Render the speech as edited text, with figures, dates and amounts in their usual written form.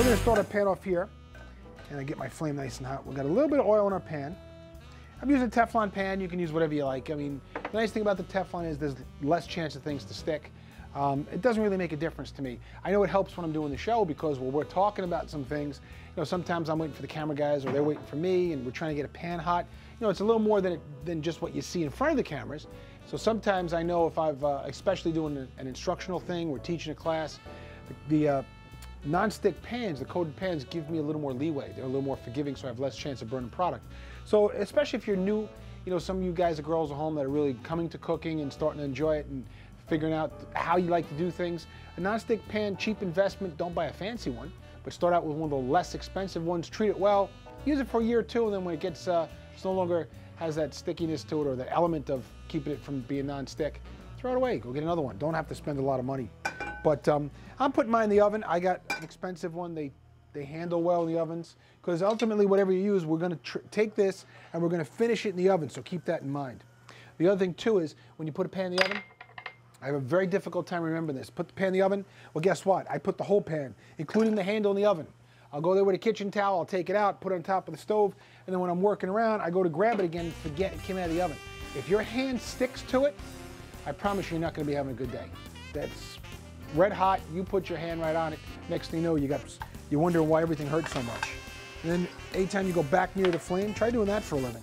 we're going to start our pan off here, and I get my flame nice and hot. We've got a little bit of oil in our pan. I'm using a Teflon pan. You can use whatever you like. I mean, the nice thing about the Teflon is there's less chance of things to stick. It doesn't really make a difference to me. I know it helps when I'm doing the show because when we're talking about some things, you know, sometimes I'm waiting for the camera guys or they're waiting for me and we're trying to get a pan hot. You know, it's a little more than just what you see in front of the cameras. So sometimes I know if I've, especially doing an instructional thing, we're teaching a class, the non-stick pans, the coated pans give me a little more leeway. They're a little more forgiving so I have less chance of burning product. So especially if you're new, you know, some of you guys or girls at home that are really coming to cooking and starting to enjoy it and figuring out how you like to do things. A non-stick pan, cheap investment, don't buy a fancy one, but start out with one of the less expensive ones, treat it well, use it for a year or two, and then when it gets, it's no longer has that stickiness to it or the element of keeping it from being non-stick, throw it away, go get another one. Don't have to spend a lot of money. But I'm putting mine in the oven. I got an expensive one. They handle well in the ovens because ultimately whatever you use, we're going to take this and we're going to finish it in the oven, so keep that in mind. The other thing too is when you put a pan in the oven, I have a very difficult time remembering this. Put the pan in the oven. Well, guess what? I put the whole pan, including the handle in the oven. I'll go there with a kitchen towel, I'll take it out, put it on top of the stove, and then when I'm working around, I go to grab it again and forget it came out of the oven. If your hand sticks to it, I promise you're not going to be having a good day. That's red hot, you put your hand right on it, next thing you know, you're wondering why everything hurts so much. And then anytime you go back near the flame, try doing that for a living.